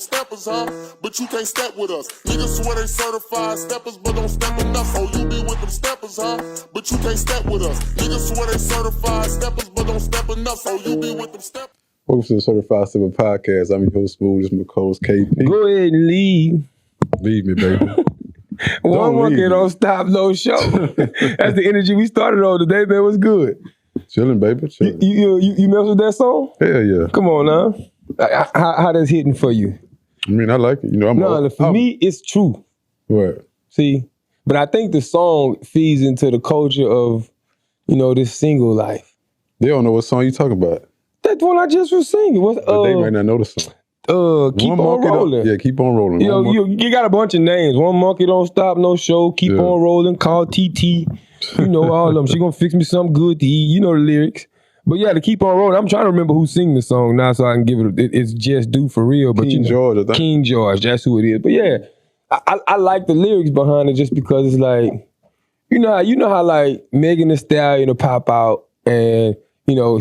steppers, huh? But you can't step with us. Niggas swear they certified steppers, but don't step enough. Oh, you be with them steppers, huh? But you can't step with us. Niggas swear they certified steppers, but don't step enough. Oh, you be with them steppers. Welcome to the Certified Stepper Podcast. I'm your host, Smooth. This is my co-host, KP. Go ahead and leave. Leave me, baby. One monkey don't stop no show. That's the energy we started on today, man. What's good? Chilling, baby. Chilling. You mess with that song? Hell yeah. Come on now. How that's hitting for you? I mean, I like it. You know, for me, it's true. What? See? But I think the song feeds into the culture of, this single life. They don't know what song you talking about. That's one I just was singing. But they might not know the song. Keep on rolling. Yeah, keep on rolling. You got a bunch of names. One monkey don't stop no show. Keep on rolling. Call TT. You know all of them. She gonna fix me something good to eat. You know the lyrics. But yeah, to keep on rolling. I'm trying to remember who sing the song now, so I can give it. It's just due for real. But King George, I think. King George. That's who it is. But yeah, I like the lyrics behind it just because it's like, you know how like Megan Thee Stallion will pop out and.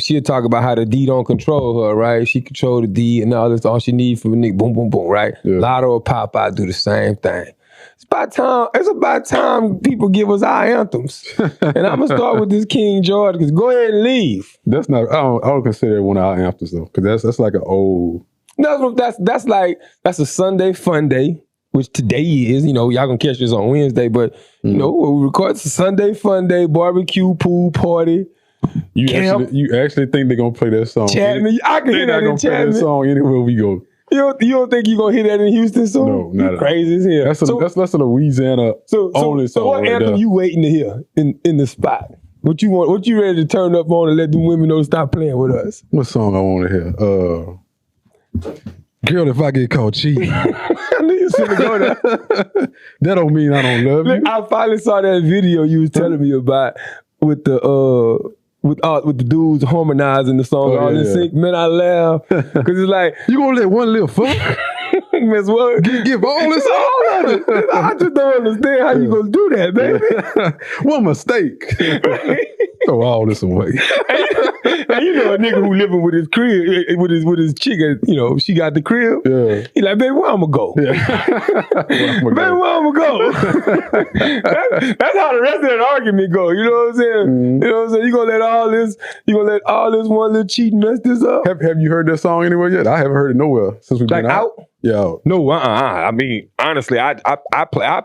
She'll talk about how the D don't control her, right? She control the D and all this, all she needs from a nigga, boom, boom, boom, right? Yeah. Lotto or Pop out do the same thing. It's about time people give us our anthems. And I'm gonna start with this King George, because go ahead and leave. That's not, I don't consider it one of our anthems though, because that's like an old. That's a Sunday fun day, which today is, y'all gonna catch this on Wednesday, but we record, it's a Sunday fun day, barbecue, pool party. You actually think they're gonna play that song? Chapman, I can hear that in Chapman. Play that song anywhere we go. You don't think you gonna hear that in Houston soon? No, not crazy as hell. That's a Louisiana only song. So what anthem you waiting to hear in the spot? What you want? What you ready to turn up on and let them women know to stop playing with us? What song I want to hear? Girl, if I get caught cheating. I knew you should go there. That don't mean I don't love you. I finally saw that video you was telling me about with the with the dudes harmonizing the song all in sync. Man, I laugh because it's like, you gonna let one little fuck Miss Word give all this all of it? I just don't understand how you gonna do that, baby. What mistake? Throw all this away. And a nigga who living with his crib, with his chick, she got the crib. Yeah. He like, baby, where I'ma go? Yeah. Where I'ma go? That's how the rest of that argument go. You know what I'm saying? Mm-hmm. You know what I'm saying? You gonna let all this one little cheat mess this up? Have you heard that song anywhere yet? I haven't heard it nowhere since we've been out. Yeah. No, I mean, honestly, I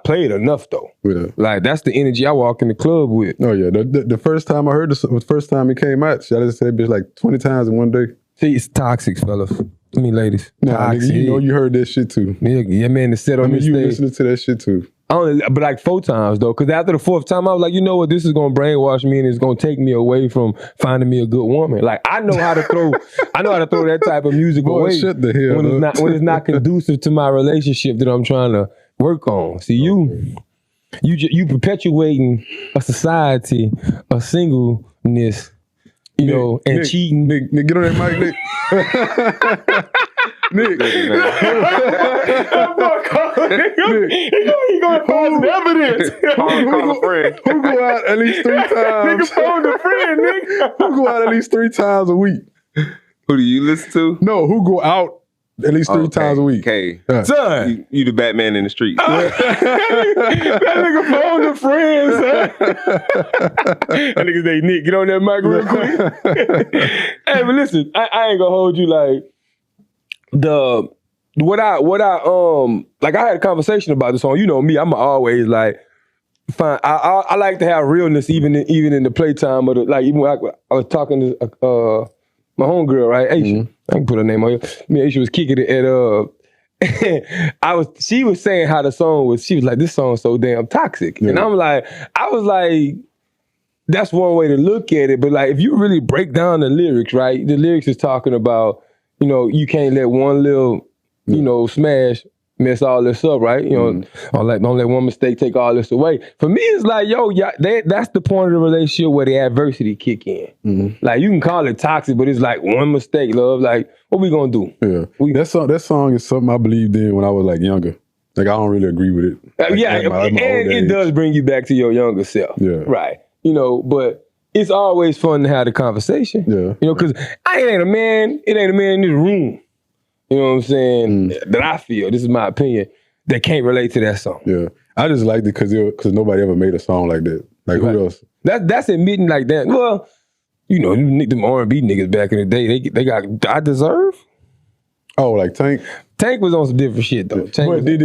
play it enough though. Yeah. Like that's the energy I walk in the club with. Oh yeah. The first time I heard this, the first time it came out, I just said bitch like 20 times in one day. See, it's toxic, fellas. I mean, ladies. Nah, nigga, you heard that shit too. Yeah, man, to sit on the stage. You listening to that shit too. But like 4 times though, because after the 4th time, I was like, you know what, this is gonna brainwash me and it's gonna take me away from finding me a good woman. Like I know how to throw that type of music away shut the hell when it's not conducive to my relationship that I'm trying to work on. See, you perpetuating a society of singleness, and cheating. Nick, get on that mic, Nick. Nick. He gonna find evidence. Call a friend. Who go out at least 3 times? Nigga phone a friend, nigga. Who go out at least 3 times a week? Who do you listen to? No, who go out at least 3 times a week? Okay. Son. You the Batman in the street. That nigga phone a friend, son. That nigga say, Nick, get on that mic real quick. Hey, but listen, I ain't gonna hold you like I had a conversation about this song. You know me, I'm always like, fine. I like to have realness even in the playtime of even when I was talking to my homegirl, right? Aisha. Mm-hmm. I can put her name on here. Aisha was kicking it at she was saying how the song was, she was like, this song's so damn toxic. Yeah. And I was like, that's one way to look at it. But like if you really break down the lyrics, right? The lyrics is talking about, you can't let one little, smash mess all this up, right? Don't let one mistake take all this away. For me, it's like, that's the point of the relationship where the adversity kick in. Mm-hmm. Like you can call it toxic, but it's like one mistake, love. Like, what we gonna do? Yeah, that song is something I believed in when I was like younger. Like I don't really agree with it. It does bring you back to your younger self. Yeah, right. But it's always fun to have the conversation. Yeah, because it ain't a man in this room you know what I'm saying, that I feel, this is my opinion, that can't relate to that song. Yeah. I just liked it because nobody ever made a song like that. Like, who else? That's admitting like that. Well, you know, them R&B niggas back in the day, they got I Deserve. Oh, like Tank? Tank was on some different shit though. But they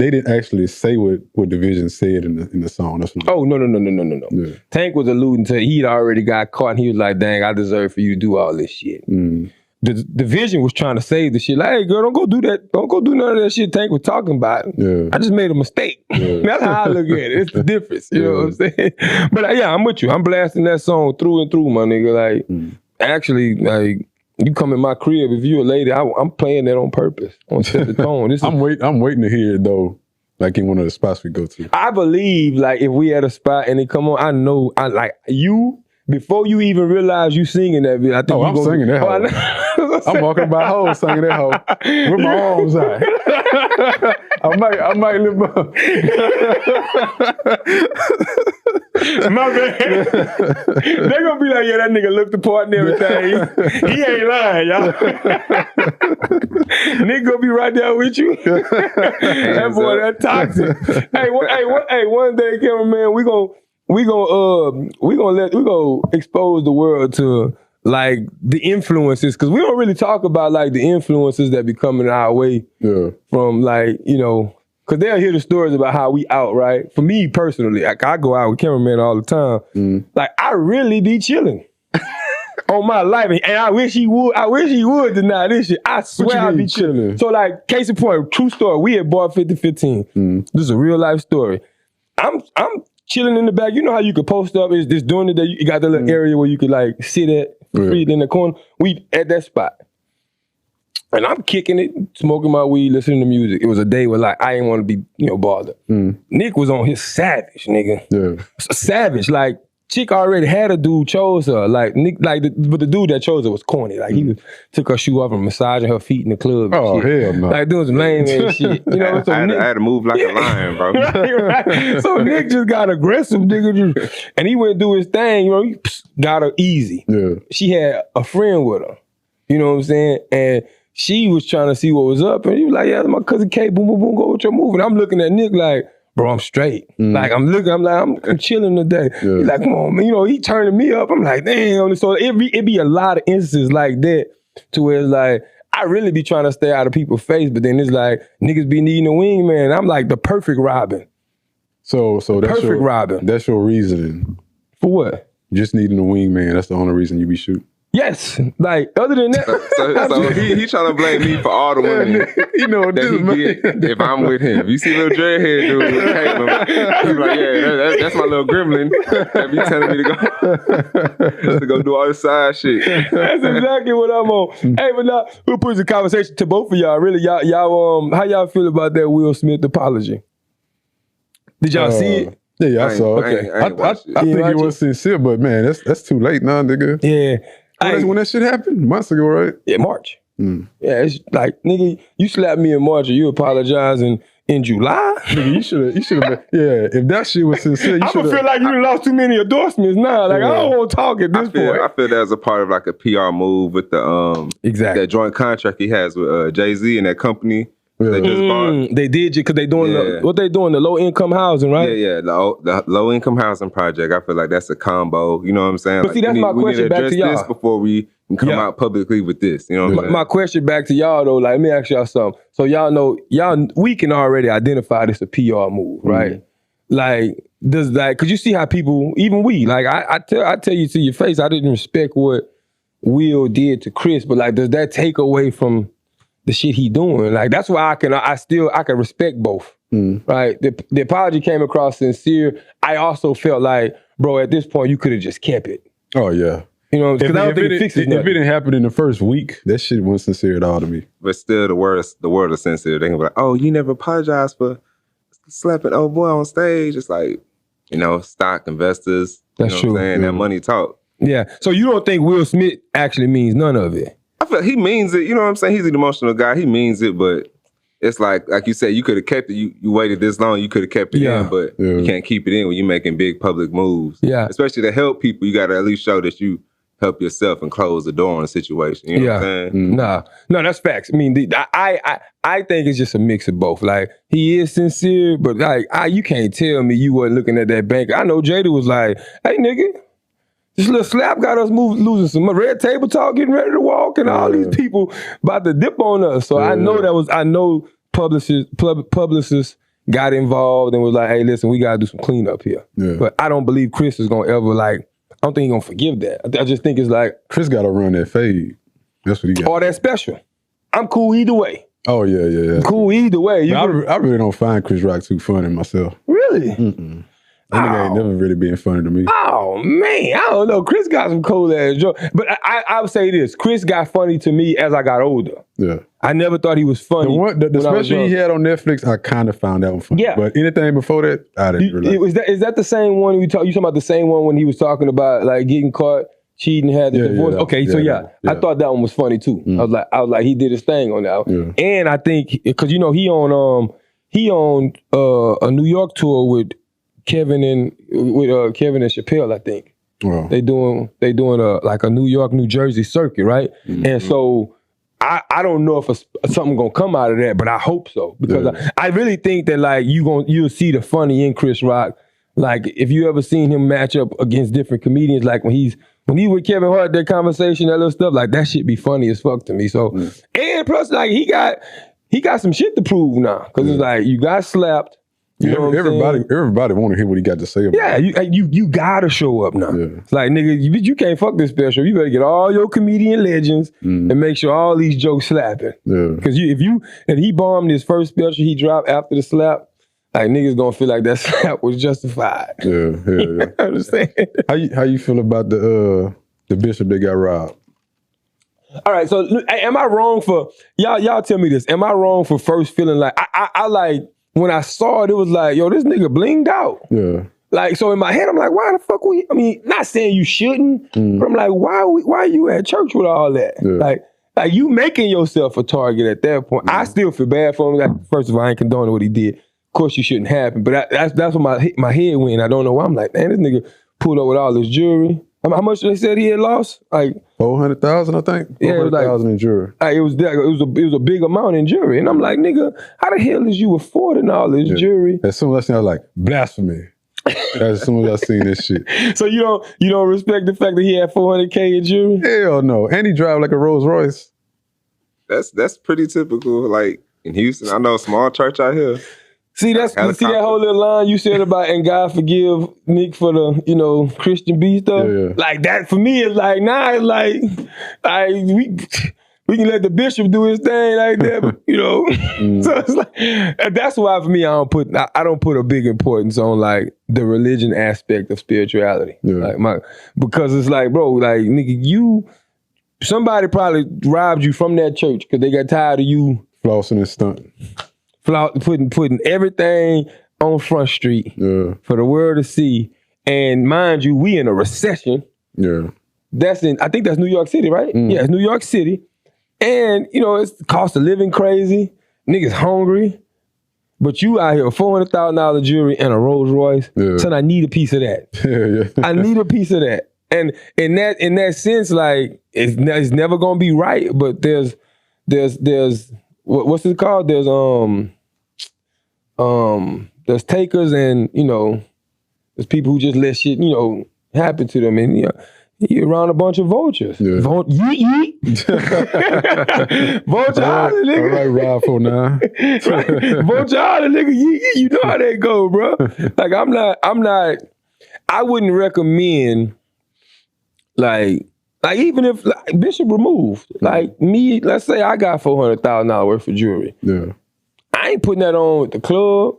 didn't actually say what Dvsn said in the song. That's what no. Yeah. Tank was alluding to he'd already got caught and he was like, dang, I deserve for you to do all this shit. The Dvsn was trying to save the shit. Like, hey girl, don't go do that. Don't go do none of that shit Tank was talking about. Yeah. I just made a mistake. That's how I look at it. It's the difference. You know what I'm saying? But yeah, I'm with you. I'm blasting that song through and through, my nigga. Like, actually, like, you come in my crib, if you a lady, I'm playing that on purpose. On set the tone. I'm waiting to hear it though, like in one of the spots we go to. I believe, like, if we at a spot and it come on, I know, like, you, before you even realize you singing that bit, I think I'm singing that hoe. I'm walking by hoes singing that hoe with my arms out. I might live up. My bad. They're gonna be like, yeah, that nigga looked the part and everything. He ain't lying, y'all. Nigga gonna be right there with you. That boy, that toxic. Hey, one day, cameraman, we gonna expose the world to like the influences, because we don't really talk about like the influences that be coming our way from, like, you know, because they'll hear the stories about how we out, right? For me personally, like, I go out with cameramen all the time. Like, I really be chilling on my life, and I wish he would deny this shit. I swear I be chilling. So, like, case in point, true story. We had bought 5015. This is a real life story. I'm chilling in the back. You know how you could post up? Is this doing it? That you got the little area where you could like sit at, free in the corner. We at that spot. And I'm kicking it, smoking my weed, listening to music. It was a day where, like, I didn't want to be, you know, bothered. Nick was on his savage, nigga. Yeah. Savage. Like, chick already had a dude chose her. Like, Nick, like, but the dude that chose her was corny. Like, he took her shoe off and massaging her feet in the club. Oh, hell no. Like, doing some lame ass shit. You know, so I had to move like a lion, bro. Right. So Nick just got aggressive, nigga. And he went to do his thing, you know, he got her easy. Yeah. She had a friend with her. You know what I'm saying? And she was trying to see what was up, and he was like, yeah, my cousin K, boom, boom, boom, go with your move. And I'm looking at Nick like, bro, I'm straight. Like, I'm chilling today. He's like, come on, man. You know, he turning me up. I'm like, damn. So it be a lot of instances like that to where it's like, I really be trying to stay out of people's face, but then it's like, niggas be needing a wingman. I'm like the perfect Robin. So that's perfect Robin. That's your reasoning. For what? Just needing a wingman. That's the only reason you be shooting. Yes, like, other than that. So he trying to blame me for all the women you know, that he get if I'm with him. If you see little dreadhead dude with Caitlin, he's like, yeah, that's my little gremlin that be telling me to go do all this side shit. That's exactly what I'm on. Hey, but now we'll put the conversation to both of y'all. Really, y'all how y'all feel about that Will Smith apology? Did y'all see it? Yeah, I saw it. I think it was sincere, but man, that's too late now, nigga. Yeah. When that shit happened? Months ago, right? Yeah, March. Yeah, it's like, nigga, you slapped me in March and you apologizing in July? Nigga, you should have been, yeah, if that shit was sincere, you should have. I feel like you lost too many endorsements now. Like, I don't want to talk at this point. I feel that was a part of like a PR move with the that joint contract he has with Jay-Z and that company. They just bought. They did, because they doing what they doing, the low income housing, right? Yeah, the low income housing project. I feel like that's a combo. You know what I'm saying? But like, see, that's my question back to y'all. This before we can come out publicly with this. You know what I'm saying? My question back to y'all though, like, let me ask y'all something. So y'all know, we can already identify this a PR move, right? Like, cause you see how people, even we, like, I tell you to your face, I didn't respect what Will did to Chris, but like, does that take away from the shit he doing? Like, that's why I can respect both, right? The apology came across sincere. I also felt like, bro, at this point, you could have just kept it. Oh, yeah. You know, because I don't think it fixes nothing. If it didn't happen in the first week, that shit wasn't sincere at all to me. But still, the word is sincere. They can be like, oh, you never apologized for slapping old boy on stage. It's like, you know, stock investors. That's true. What I'm saying? That money talk. Yeah. So you don't think Will Smith actually means none of it? I feel he means it. You know what I'm saying? He's an emotional guy. He means it, but it's like you said, you could have kept it. You waited this long, you could have kept it in, but you can't keep it in when you're making big public moves. Yeah. Especially to help people, you got to at least show that you help yourself and close the door on a situation. You know what I'm saying? No, that's facts. I mean, I think it's just a mix of both. Like, he is sincere, but like, you can't tell me you wasn't looking at that bank. I know Jada was like, "Hey, nigga, this little slap got us losing some red table talk, getting ready to walk, and all these people about to dip on us." So I know publicists got involved and was like, "Hey, listen, we gotta do some cleanup here." Yeah. But I don't believe Chris is gonna ever like. I don't think he's gonna forgive that. I just think it's like Chris got to run that fade. That's what he got. Or that special. I'm cool either way. Oh yeah. Cool either way. I really don't find Chris Rock too funny myself. Really? That nigga ain't never really been funny to me. Oh man, I don't know. Chris got some cool ass jokes, but I would say this: Chris got funny to me as I got older. Yeah, I never thought he was funny. The special he had on Netflix, I kind of found that one funny. Yeah, but anything before that, I didn't really. Is that the same one you talking about? The same one when he was talking about like getting caught cheating, had the divorce. Okay, so I thought that one was funny too. I was like, he did his thing on that one. Yeah. And I think because he on a New York tour with Kevin and Chappelle, I think. Wow. They doing a New York, New Jersey circuit, right? And so I don't know if something gonna come out of that, but I hope so because I really think that like you'll see the funny in Chris Rock. Like if you ever seen him match up against different comedians, like when he with Kevin Hart, that conversation, that little stuff, like that shit be funny as fuck to me. So and plus like he got some shit to prove now because it's like you got slapped. You know everybody want to hear what he got to say about it. You gotta show up now. Yeah. It's like, nigga, you can't fuck this special. You better get all your comedian legends and make sure all these jokes slapping. Yeah. Because if he bombed his first special he dropped after the slap, like niggas gonna feel like that slap was justified. Yeah. Understand? How you feel about the bishop that got robbed? All right, so am I wrong for y'all tell me this? Am I wrong for first feeling like I like when I saw it, it was like, yo, this nigga blinged out. Yeah. Like, so in my head, I'm like, why the fuck not saying you shouldn't, but I'm like, why you at church with all that? Yeah. Like you making yourself a target at that point. I still feel bad for him. Like, first of all, I ain't condoning what he did. Of course, you shouldn't happen. But that's what my head went. I don't know why. I'm like, man, this nigga pulled up with all this jewelry. How much they said he had lost? Like $400,000, I think. $400,000 in jewelry. It was a big amount in jewelry, and I'm like, nigga, how the hell is you affording all this jewelry? As soon as I seen, I was like, blasphemy. As soon as I seen this shit. So you don't respect the fact that he had $400K in jewelry? Hell no, and he drive like a Rolls Royce. That's pretty typical. Like in Houston, I know a small church out here. See that whole little line you said about and God forgive Nick for the Christian B stuff? Yeah. Like that for me is like it's like we can let the bishop do his thing like that, but, So it's like that's why for me I don't put a big importance on like the religion aspect of spirituality. Yeah. Like because it's like, bro, like nigga, somebody probably robbed you from that church because they got tired of you flossing and stunting. Putting everything on Front Street for the world to see. And mind you, we in a recession. Yeah. I think that's New York City, right? Yeah, it's New York City. And, it's cost of living crazy. Niggas hungry. But you out here with $400,000 jewelry and a Rolls Royce. Yeah. Son, I need a piece of that. I need a piece of that. And in that sense, like, it's never gonna be right, but there's what's it called? There's takers and, there's people who just let shit, happen to them. And, you're around a bunch of vultures. Yeah. Vulture Island, nigga. All right, Rob 49. Right. Vulture Island, nigga. You know how they go, bro. Like, I wouldn't recommend, like even if Bishop removed, like me, let's say I got $400,000 worth of jewelry. Yeah. I ain't putting that on at the club.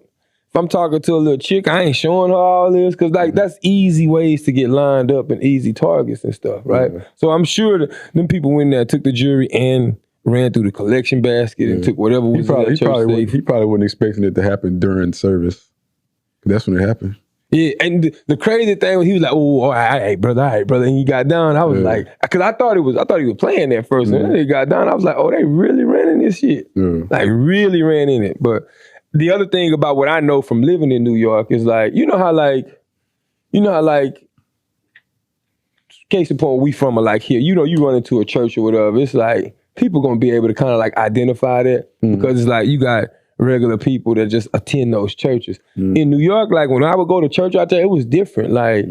If I'm talking to a little chick, I ain't showing her all this because that's easy ways to get lined up and easy targets and stuff, right? Yeah. So I'm sure that them people went there, took the jewelry and ran through the collection basket and took whatever was in that church safe. He probably wasn't expecting it to happen during service. That's when it happened. Yeah, and the crazy thing was he was like, "Oh, all right, brother," and he got down. I was like, because I thought he was playing that first, and then he got down. I was like, "Oh, they really ran in this shit, like really ran in it." But the other thing about what I know from living in New York is like, you know how case in point, we from like here. You know, you run into a church or whatever. It's like people gonna be able to kind of like identify that because it's like you got regular people that just attend those churches. In New York, like when I would go to church out there, it was different. Like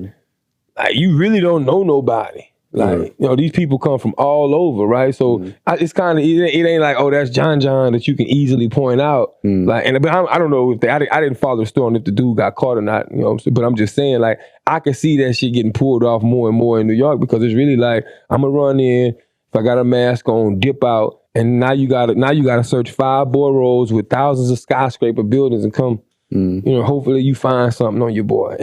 you really don't know nobody. Like, you know, these people come from all over, right? So it's kind of, it ain't like, oh, that's John that you can easily point out. Like, but I don't know if I didn't follow the story on if the dude got caught or not, you know what I'm saying? But I'm just saying, like, I can see that shit getting pulled off more and more in New York because it's really like, I'm gonna run in, if I got a mask on, dip out, and now you gotta search 5 boroughs with thousands of skyscraper buildings and come, you know, hopefully you find something on your boy.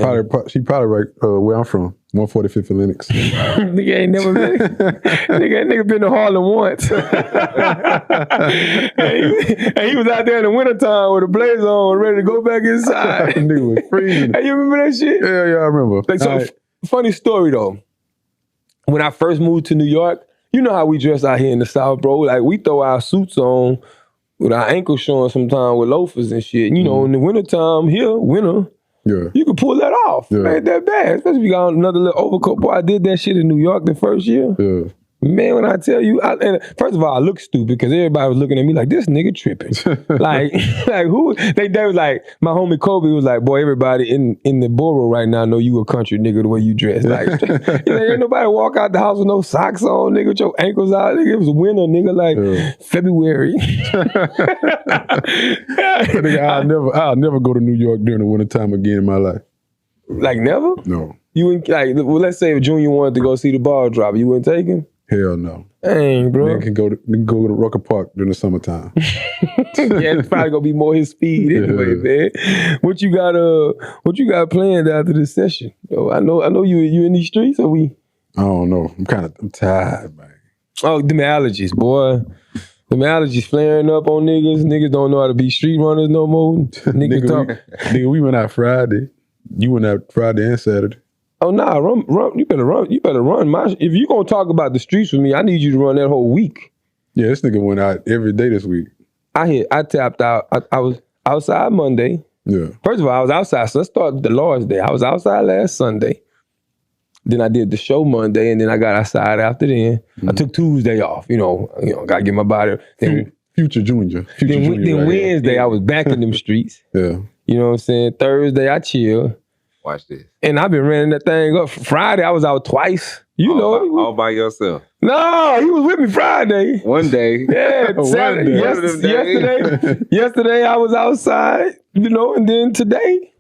She probably right where I'm from, 145th and Lenox. Nigga ain't never been. nigga been to Harlem once. and he was out there in the wintertime with a blazer on, ready to go back inside. Nigga was freezing. Hey, you remember that shit? Yeah, I remember. Like, so, funny story though. When I first moved to New York, you know how we dress out here in the South, bro. Like, we throw our suits on with our ankles showing sometimes with loafers and shit. You know, in the wintertime here, you can pull that off. It ain't that bad. Especially if you got another little overcoat. Boy, I did that shit in New York the first year. Yeah. Man, when I tell you, and first of all, I look stupid because everybody was looking at me like, this nigga tripping. like who? They was like, my homie Kobe was like, boy, everybody in the borough right now know you a country nigga the way you dress. Like, ain't nobody walk out the house with no socks on, nigga, with your ankles out. Nigga, it was winter, nigga, like February. Nigga, I'll never go to New York during the wintertime again in my life. Like never? No. You wouldn't, like, well, let's say if Junior wanted to go see the ball drop, you wouldn't take him? Hell no. Dang, bro. Nigga can go to Rucker Park during the summertime. Yeah, it's probably gonna be more his speed anyway, man. What you got planned after this session? Oh, I know you in these streets, or we? I don't know. I'm tired, man. Oh, them allergies, boy. Them allergies flaring up on niggas. Niggas don't know how to be street runners no more. Nigga, we went out Friday. You went out Friday and Saturday. Oh nah, run. You better run. If you gonna talk about the streets with me, I need you to run that whole week. Yeah, this nigga went out every day this week. I tapped out. I was outside Monday. Yeah. First of all, I was outside. So let's start the Lord's Day. I was outside last Sunday. Then I did the show Monday, and then I got outside after then. I took Tuesday off. You know, gotta get my body. Then, Future Junior. Then Wednesday, I was back in them streets. Yeah. You know what I'm saying? Thursday, I chill. Watch this. And I've been running that thing up. Friday, I was out twice. All by yourself. No, he was with me Friday. One day. Yeah, Saturday. Yesterday, I was outside, and then today,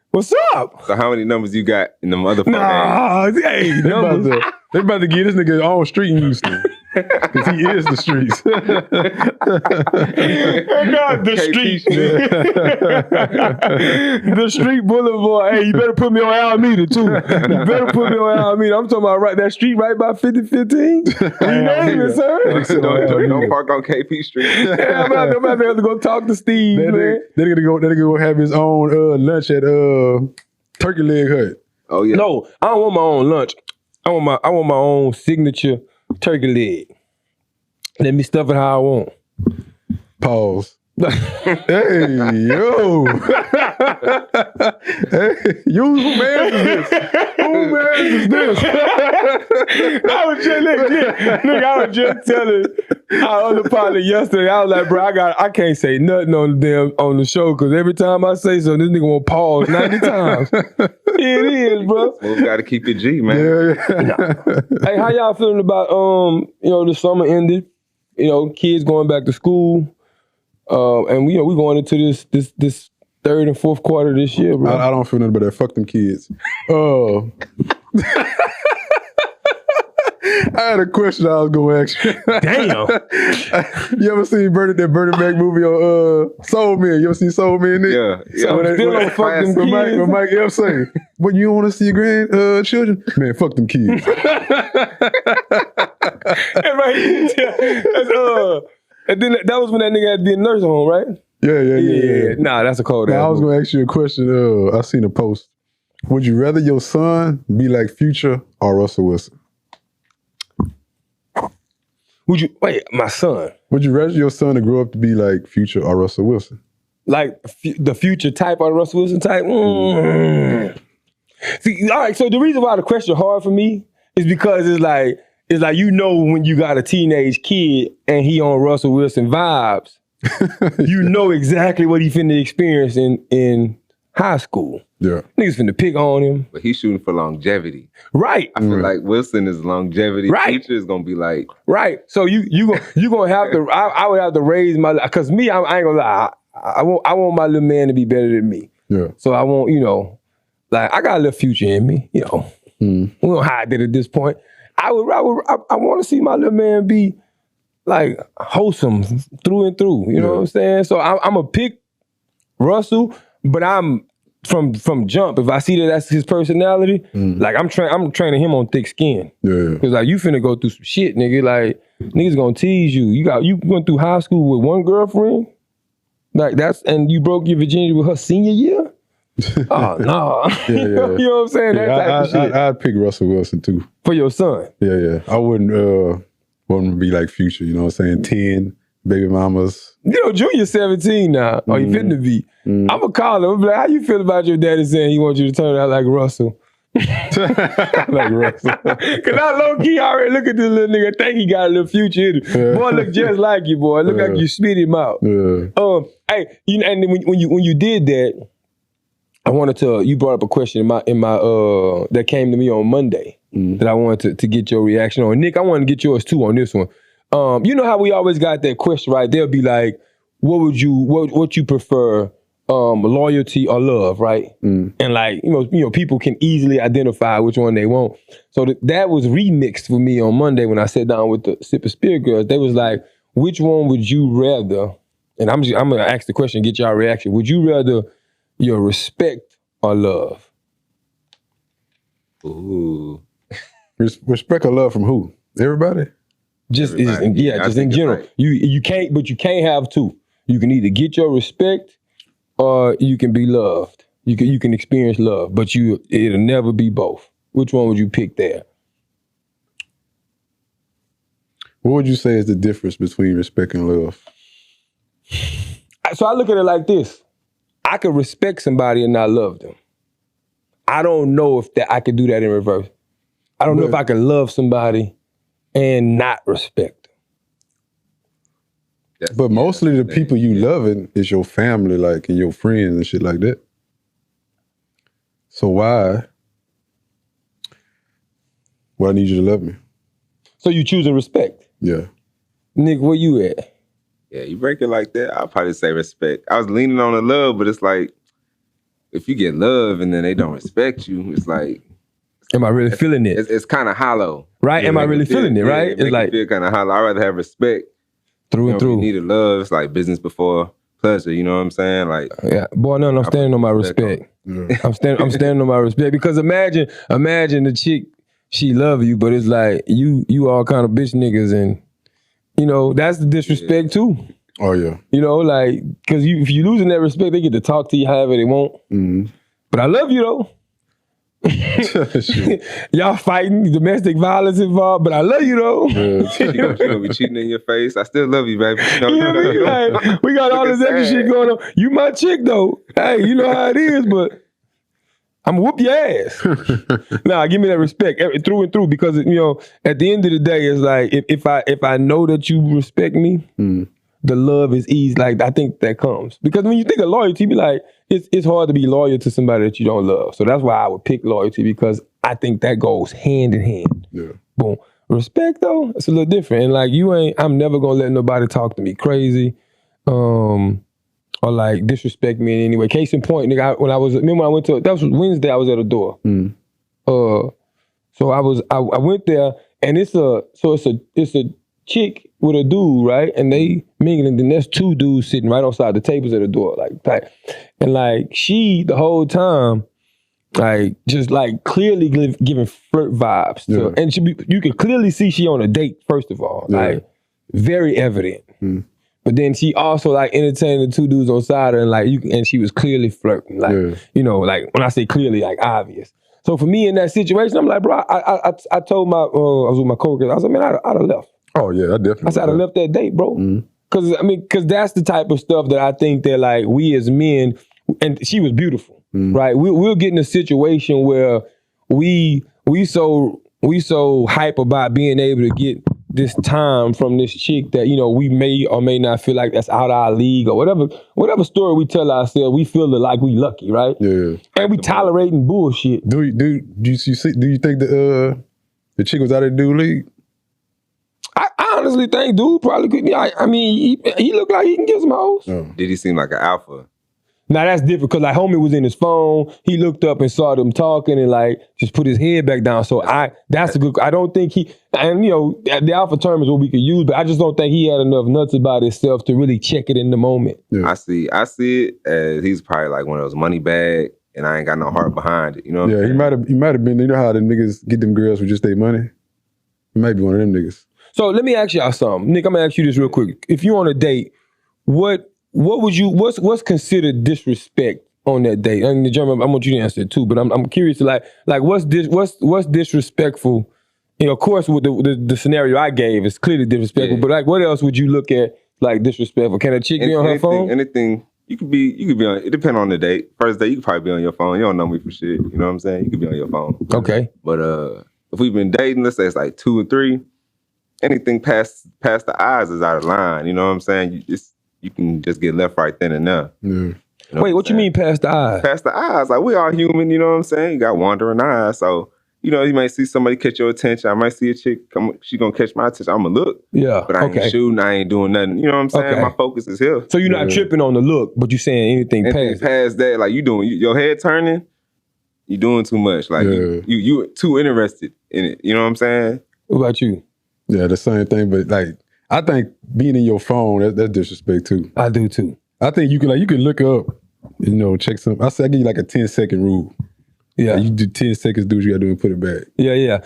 what's up? So how many numbers you got in the motherfucker? Nah, hey, numbers. They about to get this nigga his own street in Houston. Because he is the streets. The street. The street boulevard. Hey, you better put me on Alameda too. You better put me on Alameda. I'm talking about that street right by 5015. You name it, sir. Don't park on KP Street. Yeah, I'm about to go talk to Steve, man. They're gonna go have his own lunch at Turkey Leg Hut. Oh yeah. No, I don't want my own lunch. I want my own signature turkey leg. Let me stuff it how I want. Pause. Hey, yo. Hey, who man is this? Who man is this? I was just telling our other partner yesterday. I was like, bro, I can't say nothing on the show because every time I say something, this nigga won't pause 90 times. It is, bro. Well, we gotta keep it G, man. Yeah. Hey, how y'all feeling about the summer ended? Kids going back to school. And we going into this third and fourth quarter this year, bro. I don't feel nothing but that. Fuck them kids. I had a question I was gonna ask you. Damn. You ever seen that Bernie Mac movie on Soul Man? You ever seen Soul Man, Nick? Yeah. So still don't fuck them kids. When Mike Epps say, "What, you don't want to see your grandchildren? Man, fuck them kids." And then that was when that nigga had to be in nursing home, right? Yeah. Nah, that's a cold ass. I was going to ask you a question. I seen a post. Would you rather your son be like Future or Russell Wilson? My son? Would you rather your son to grow up to be like Future or Russell Wilson? Like the Future type or Russell Wilson type? See, all right, so the reason why the question hard for me It's because it's like you know when you got a teenage kid and he on Russell Wilson vibes, you know exactly what he finna experience in high school. Yeah. Niggas finna pick on him. But he's shooting for longevity. Right. I feel like Wilson is longevity. Right. Future is gonna be like Right. So you gonna have to. I would have to raise my, because me, I ain't gonna lie. I want my little man to be better than me. Yeah. So I want, like I got a little future in me. We don't hide that at this point. I want to see my little man be like wholesome through and through. You know what I'm saying? So I'm a pick Russell, but I'm from jump. If I see that that's his personality, like I'm training him on thick skin. Yeah. Cause like you finna go through some shit, nigga. Like niggas gonna tease you. You went through high school with one girlfriend, like and you broke your virginity with her senior year. Oh no, Yeah. you know what I'm saying? That type of shit I'd pick Russell Wilson too. for your son. Yeah. I wouldn't want him to be like Future. You know what I'm saying? 10 baby mamas. Junior's 17 now, or he finna be. I'ma call him. I'm like, how you feel about your daddy saying he wants you to turn out like Russell? Like Russell. Cause I low key already look at this little nigga, think he got a little future in him. Boy, look just like you, boy. Look like you spit him out. Yeah. Hey, and then when you did that, I wanted to. You brought up a question in my that came to me on Monday that I wanted to get your reaction on. Nick, I want to get yours too on this one. You know how we always got that question, right? They'll be like, what you prefer, loyalty or love, right? And like, people can easily identify which one they want. So that was remixed for me on Monday when I sat down with the Sip of Spirit girls. They was like, which one would you rather? And I'm gonna ask the question, get y'all reaction. Would you rather your respect or love? ooh. Respect or love from who? Everybody? Just in think general. it's like- You can't have two. You can either get your respect or you can be loved. You can experience love, but it'll never be both. Which one would you pick there? What would you say is the difference between respect and love? So I look at it like this. I could respect somebody and not love them. I don't know if I could do that in reverse. I don't know if I can love somebody and not respect them. But mostly the people you loving is your family, like, and your friends and shit like that. So why? Well, I need you to love me. So you choosing respect. Yeah. Nick, where you at? Yeah, you break it like that, I'll probably say respect. I was leaning on the love, but it's like, if you get love and then they don't respect you, it's like, Am I really feeling it? it's kind of hollow. Right? Am I really feeling it, right? It's like, feel kind of hollow. I'd rather have respect. Through and If through. you needed love, it's like business before pleasure, you know what I'm saying? Like, Yeah, boy, no, I'm standing on my respect. Yeah. I'm standing on my respect because imagine the chick, she love you, but it's like you all kind of bitch niggas, and that's the disrespect too. Oh, yeah. Like, because if you losing that respect, they get to talk to you however they want. But I love you though. Shit. Y'all fighting, domestic violence involved, but I love you though. she gonna be cheating in your face. I still love you, baby. Like, we got all this extra shit going on. You my chick though. Hey, you know how it is, but I'm gonna whoop your ass. Nah, give me that respect through and through, because at the end of the day, it's like if I know that you respect me, the love is easy. Like, I think that comes because when you think of loyalty, be like, it's hard to be loyal to somebody that you don't love. So that's why I would pick loyalty, because I think that goes hand in hand. Yeah. Boom. Respect though, it's a little different. And like, I'm never gonna let nobody talk to me crazy, or like disrespect me in any way. Case in point, nigga, when I went to, that was Wednesday, I was at a door. So I went there, and it's a chick with a dude, right? And they mingling, then there's two dudes sitting right outside the tables at the door, like that. And like, she the whole time, like, just like clearly giving flirt vibes. Yeah. And you can clearly see she on a date, first of all. Yeah. Like, very evident. But then she also like entertained the two dudes on side of her, and like and she was clearly flirting. Like, like when I say clearly, like obvious. So for me in that situation, I'm like, bro, I told I was with my coworkers, I was like, man, I'd have left. Oh, yeah, I definitely. I said I'd have left that date, bro. Because that's the type of stuff that I think that like we as men, and she was beautiful, right? We'll get in a situation where we so we so hype about being able to get this time from this chick that, you know, we may or may not feel like that's out of our league or whatever story we tell ourselves, we feel like we lucky, right? Yeah. And we tolerating bullshit. Do you think the chick was out of the dude league? I honestly think dude probably could. I mean, he looked like he can get some hoes. Oh. Did he seem like an alpha? Now that's different because like homie was in his phone. He looked up and saw them talking and like just put his head back down. So that's a good. I don't think and you know the alpha term is what we could use, but I just don't think he had enough nuts about himself to really check it in the moment. Yeah. I see it as he's probably like one of those money bag, and I ain't got no heart behind it. You know what I'm saying? he might have been. You know how the niggas get them girls with just their money? He might be one of them niggas. So let me ask y'all something, Nick. I'm gonna ask you this real quick. If you're on a date, what's considered disrespect on that date? And Jeremy, I want you to answer it too, but I'm curious to like what's disrespectful? You know, of course, with the scenario I gave, it's clearly disrespectful. But like, what else would you look at like disrespectful? Can a chick be on her phone? Anything. You could be on. It depends on the date. First date, you could probably be on your phone. You don't know me for shit. You know what I'm saying? You could be on your phone. Okay. But if we've been dating, let's say it's like 2 or 3, anything past the eyes is out of line. You know what I'm saying? You can just get left right then and there. Yeah. You know Wait, what you mean past the eyes? Past the eyes, like we all human. You know what I'm saying? You got wandering eyes, so you know you might see somebody catch your attention. I might see a chick come, she gonna catch my attention. I'ma look. Yeah. But I ain't shooting. I ain't doing nothing. You know what I'm saying? Okay. My focus is here. So you're not tripping on the look, but you saying anything Past that, like your head turning, you doing too much. Like you too interested in it. You know what I'm saying? What about you? Yeah, the same thing. But like, I think being in your phone, that's disrespect too. I do too. I think you can look up, you know, check some. I give you like a 10-second rule. Yeah. Like you do 10 seconds, do what you gotta do and put it back. Yeah.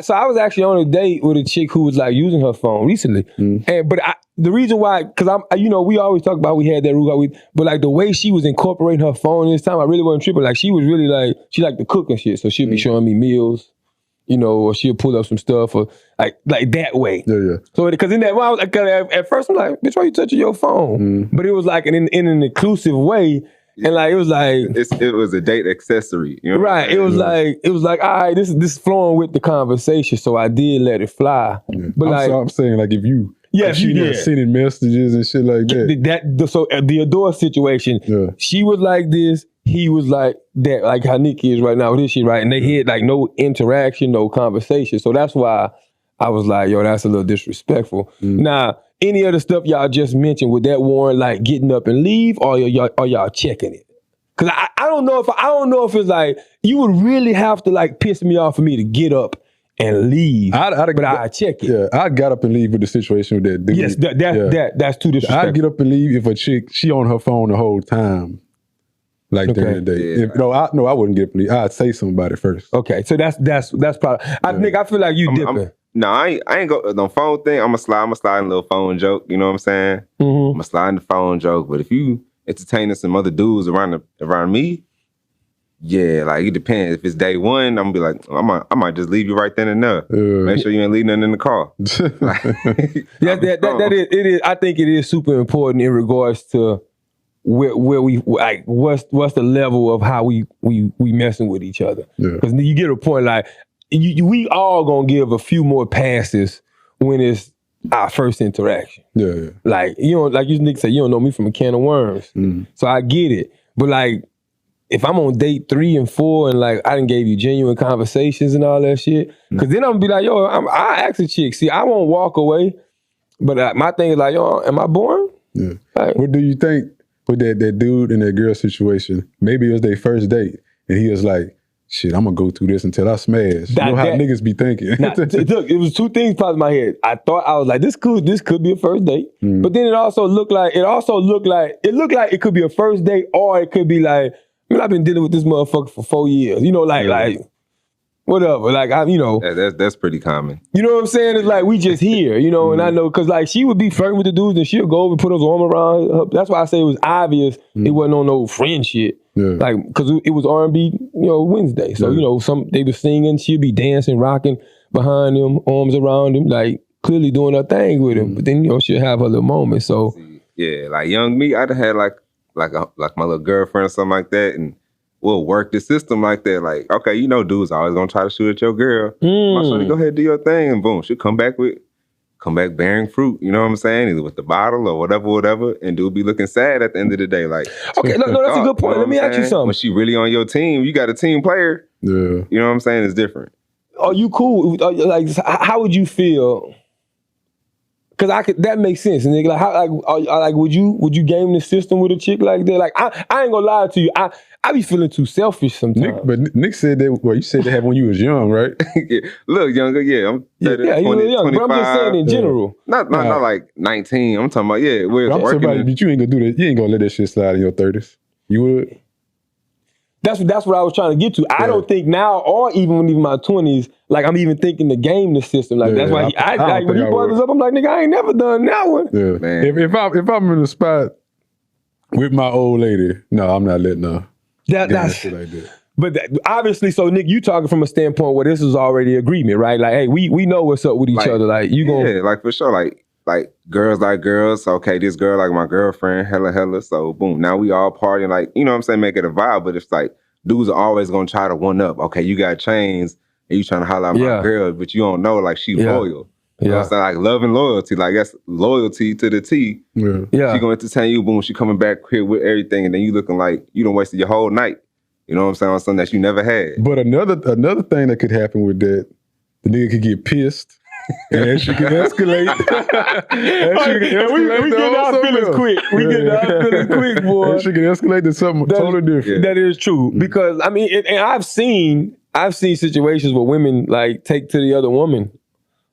So I was actually on a date with a chick who was like using her phone recently. And the reason why, because we always talk about we had that rule, but like the way she was incorporating her phone this time, I really wasn't tripping. Like she was really like, she liked to cook and shit. So she'd be showing me meals, you know, or she'll pull up some stuff or like that way. Yeah. So because in that, well, at first I'm like, bitch, why you touching your phone? But it was like in an inclusive way. And like it was like it was a date accessory, you know? Right. It was like all right, this is flowing with the conversation, so I did let it fly. Yeah. But I'm saying like if you sending messages and shit like that. So the Adore situation, she was like this, he was like that, like how Nick is right now with his shit, right? And they had like no interaction, no conversation. So that's why I was like, yo, that's a little disrespectful. Now, any other stuff y'all just mentioned, would that warrant like getting up and leave, or y'all checking it? Cause I don't know if it's like you would really have to like piss me off for me to get up and leave. But I check it. Yeah, I got up and leave with the situation with that dude. Yes, that's too disrespectful. I get up and leave if a chick she on her phone the whole time, like during the day. Yeah. I wouldn't get up and leave. I'd say something about it first. Okay, so that's probably. Nick, I feel like you dipping. No, I ain't go the phone thing. I'm a slide a little phone joke. You know what I'm saying? I'm a slide in the phone joke. But if you entertaining some other dudes around me, yeah, like it depends. If it's day one, I'm gonna be like, I might just leave you right then and there. Make sure you ain't leaving nothing in the car. That is. It is. I think it is super important in regards to where we like what's the level of how we messing with each other. Because you get a point like. We all gonna give a few more passes when it's our first interaction. Yeah. Like like you Nick said, you don't know me from a can of worms. So I get it. But like, if I'm on date 3 and 4 and like I done gave you genuine conversations and all that shit, because then I'm gonna be like, yo, I ask a chick. See, I won't walk away, but my thing is like, yo, am I boring? Yeah. Like, what do you think with that dude and that girl situation? Maybe it was their first date, and he was like, shit, I'm gonna go through this until I smash. You know how niggas be thinking. Look, it was 2 things popped in my head. I was like, this could be a first date. But then it looked like it could be a first date, or it could be like, man, I've been dealing with this motherfucker for 4 years. You know, like whatever. Like that's pretty common. You know what I'm saying? It's like we just here, you know, and I know because like she would be flirting with the dudes and she'll go over and put his arm around her. That's why I say it was obvious it wasn't on no friend shit. Yeah. Like, because it was R&B, Wednesday. So, they were singing, she'd be dancing, rocking behind him, arms around him, like clearly doing her thing with him. But then, she'll have her little moment. So yeah, like young me, I'd have had like my little girlfriend or something like that, and we'll work the system like that. Like, okay, you know, dudes always gonna try to shoot at your girl. My shorty, go ahead, do your thing, and boom, she'll come back bearing fruit. You know what I'm saying? Either with the bottle or whatever, and dude be looking sad at the end of the day. Like, okay, no, that's a good point. Let me ask you something. When she really on your team, you got a team player. Yeah. You know what I'm saying? It's different. Are you cool? Like, how would you feel? Cause that makes sense, nigga. Like, would you game the system with a chick like that? Like, I ain't gonna lie to you. I be feeling too selfish sometimes. Nick said that. Well, you said that happened when you was young, right? Yeah. Look, younger. Yeah, I'm 30, yeah, 20, you were young. 25. But I'm just saying in general. Not like 19. I'm talking about But I'm working. but you ain't gonna do that. You ain't gonna let that shit slide in your 30s. You would. That's what I was trying to get to. I don't think now, or even in my 20s, like I'm even thinking to game the system. Like that's why like when he brought this up, I'm like, nigga, I ain't never done that one. Yeah, man. If I'm in the spot with my old lady, no, I'm not letting her. That's like that. But obviously, so Nick, you talking from a standpoint where this is already agreement, right? Like, hey, we know what's up with each other. Like, you gonna like for sure. Like girls like girls. Okay, this girl like my girlfriend. Hella. So boom, now we all partying. Like, you know what I'm saying, make it a vibe. But it's like dudes are always gonna try to one up. Okay, you got chains and you trying to holler at my girl, but you don't know like she loyal. You know what I'm saying? Like love and loyalty. Like that's loyalty to the T. Yeah. She gonna entertain you. Boom, she coming back here with everything, and then you looking like you done wasted your whole night. You know what I'm saying? On something that you never had. But another thing that could happen with that, the nigga could get pissed. And she can escalate. We get our feelings quick. We get our feelings quick, boy. And she can escalate to something totally different. That is true. Because I mean, and I've seen situations where women like take to the other woman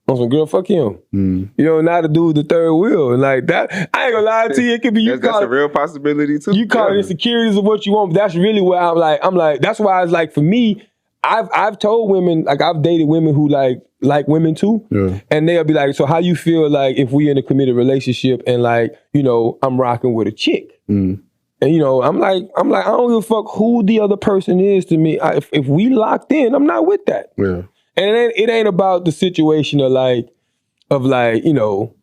on some girl, fuck him. You know, now the dude the third wheel. And like that, I ain't gonna lie to you, it could be you that's a real possibility too. You call it insecurities of what you want, but that's really where I'm like, that's why it's like for me, I've told women, like I've dated women who like women too. Yeah. And they'll be like, so how you feel like if we in a committed relationship and like, you know, I'm rocking with a chick. And you know, I'm like, I don't give a fuck who the other person is to me. If we locked in, I'm not with that. Yeah. And it ain't about the situation of you know,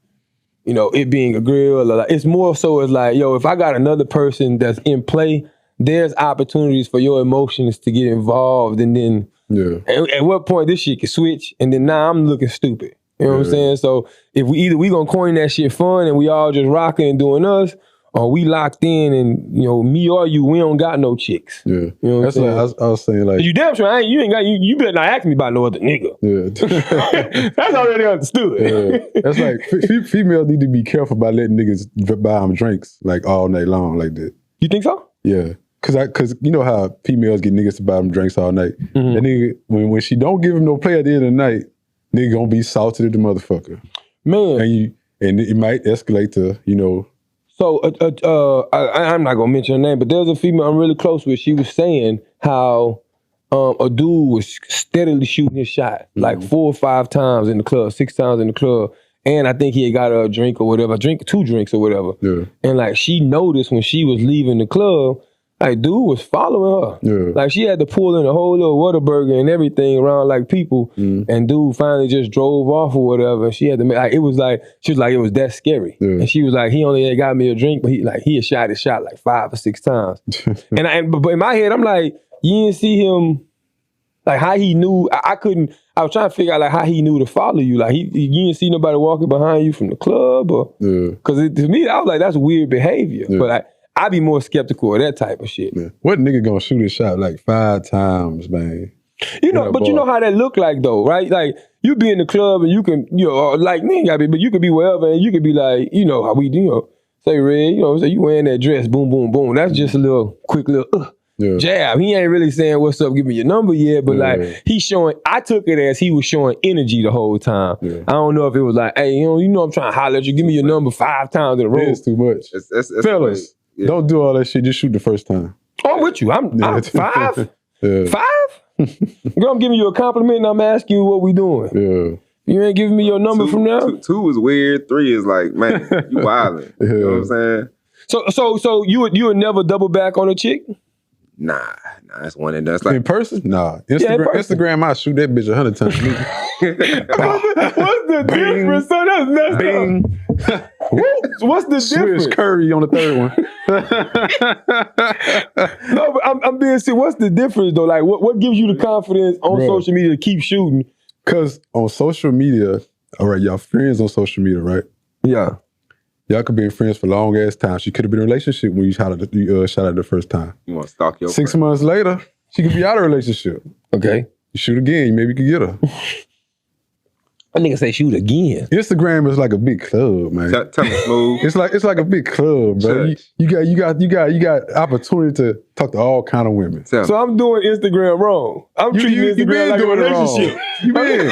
it being a grill or like, it's more so as like, yo, if I got another person that's in play, there's opportunities for your emotions to get involved, and then at what point this shit can switch, and then now I'm looking stupid. You know what I'm saying? So if we gonna coin that shit fun and we all just rocking and doing us, or we locked in and you know me or you, we don't got no chicks. Yeah, you know what that's like I was saying like you damn sure you ain't got you better not ask me about no other nigga. Yeah, that's already understood. Yeah. That's like females need to be careful about letting niggas buy them drinks like all night long like that. You think so? Yeah. Cause you know how females get niggas to buy them drinks all night. And nigga, when she don't give him no play at the end of the night, nigga gonna be salty to the motherfucker. Man. And it might escalate to, you know. So I'm not gonna mention her name, but there's a female I'm really close with. She was saying how a dude was steadily shooting his shot like 4 or 5 times in the club, 6 times in the club. And I think he had got her a drink or whatever, 2 drinks or whatever. Yeah. And like she noticed when she was leaving the club, like dude was following her. Yeah. Like she had to pull in a whole little Whataburger and everything around like people. And dude finally just drove off or whatever. And she had to make she was like it was that scary. Yeah. And she was like, he only had got me a drink, but he had shot his shot like 5 or 6 times. But in my head, I'm like, you didn't see him, like how he knew. I was trying to figure out like how he knew to follow you. Like you didn't see nobody walking behind you from the club, or because to me I was like, that's weird behavior. Yeah. But I'd be more skeptical of that type of shit. Yeah. What nigga gonna shoot his shot like 5 times, man? You know, but you know how that look like though, right? Like you be in the club and you can, you know, like me, but you could be wherever and you could be like, you know how we do, you know, say Red, you know, say you wearing that dress, boom, boom, boom. That's just a little quick little jab. He ain't really saying what's up, give me your number yet, but like he's showing. I took it as he was showing energy the whole time. Yeah. I don't know if it was like, hey, you know, I'm trying to holler at you, give me your number 5 times in a row. It's too much. It's fellas. Yeah. Don't do all that shit. Just shoot the first time. Oh, I'm with you. I'm 5. 5? Girl, I'm giving you a compliment and I'm asking you what we doing. Yeah. You ain't giving me your number from now? 2 is weird. 3 is like, man, you wildin'. You know what I'm saying? So you would never double back on a chick? Nah, that's one and done. That's like in person? Nah. Instagram, I shoot that bitch 100 times. What's the difference? So that's messed up. What's the difference? Swiss Curry on the third one. No, but I'm being serious. What's the difference though? Like, what gives you the confidence on social media to keep shooting? Because on social media, all right, y'all friends on social media, right? Yeah. Y'all could be friends for long ass time. She could have been in a relationship when you shot at the first time. You want to stalk your 6 friend. months later, she could be out of a relationship. Okay. You shoot again, maybe you could get her. That nigga say shoot again. Instagram is like a big club, man. Tell me, Smooth. It's like a big club, bro. You got opportunity to talk to all kind of women. So I'm doing Instagram wrong. I'm treating Instagram like a relationship. You been.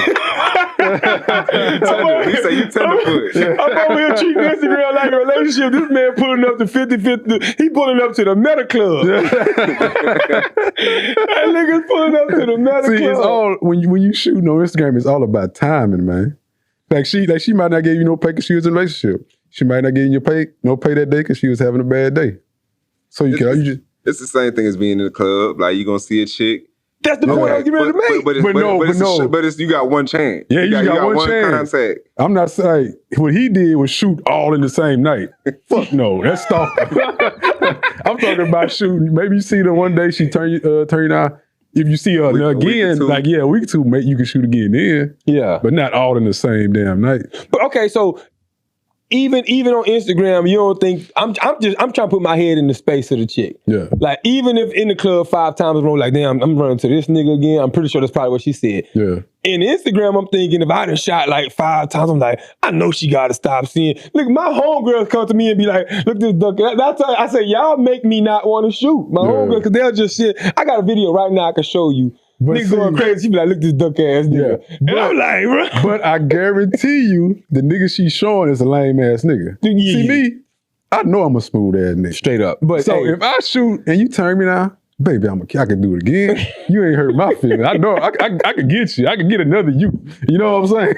He say you tenderfoot. I'm over here treating Instagram like a relationship. This man pulling up to 50-50. He pulling up to the Meta Club. That nigga's pulling up to the Meta Club. It's all when you shooting on Instagram, it's all about timing, man. Like she might not give you no pay because she was in a relationship. She might not give you no pay that day because she was having a bad day. So you just. It's the same thing as being in the club. Like you gonna see a chick. That's the point I was getting ready to make. But you got one chance. Yeah, you got one chance. Contact. I'm not saying what he did was shoot all in the same night. Fuck no, that's stalking. I'm talking about shooting. Maybe you see her one day, she turn you on. If you see her again, a week or two, you can shoot again then. Yeah, but not all in the same damn night. But okay, so. Even on Instagram, you don't think I'm trying to put my head in the space of the chick. Yeah. Like even if in the club 5 times in a row, like damn, I'm running to this nigga again. I'm pretty sure that's probably what she said. Yeah. In Instagram, I'm thinking if I done shot like 5 times, I'm like, I know she gotta stop seeing. Look, my homegirls come to me and be like, look this duck. That's why I say y'all make me not want to shoot. My homegirls, because they'll just shit. I got a video right now I can show you. Nigga going crazy, she be like, look this duck ass nigga. Yeah. And I'm like, bro. But I guarantee you, the nigga she's showing is a lame ass nigga. Yeah. See me, I know I'm a smooth ass nigga. Straight up. But so if I shoot and you turn me down, baby, I can do it again. You ain't hurt my feelings. I know I can get you. I can get another you. You know what I'm saying?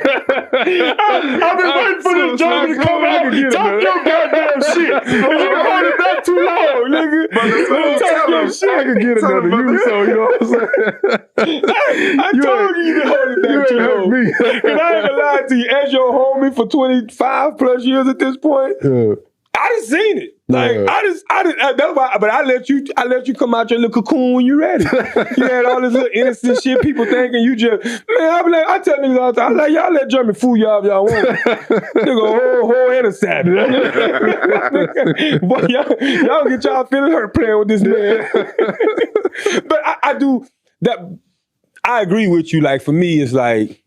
I've been waiting for this joke to come out. Talk your goddamn shit. You hold it back too long, nigga. Talk your shit. I can get another you, so you know what I'm saying? I told you to hold it back too long. Me. And I ain't gonna lie to you, as your homie for 25 plus years at this point, I done seen it. Like that's why. But I let you come out your little cocoon when you ready. You had all this little innocent shit. People thinking you just I tell niggas all the time. I'm like y'all let Jeremy fool y'all if y'all want. Nigga, whole and a savage. Boy, y'all get y'all feeling hurt playing with this man. But I do that. I agree with you. Like for me, it's like.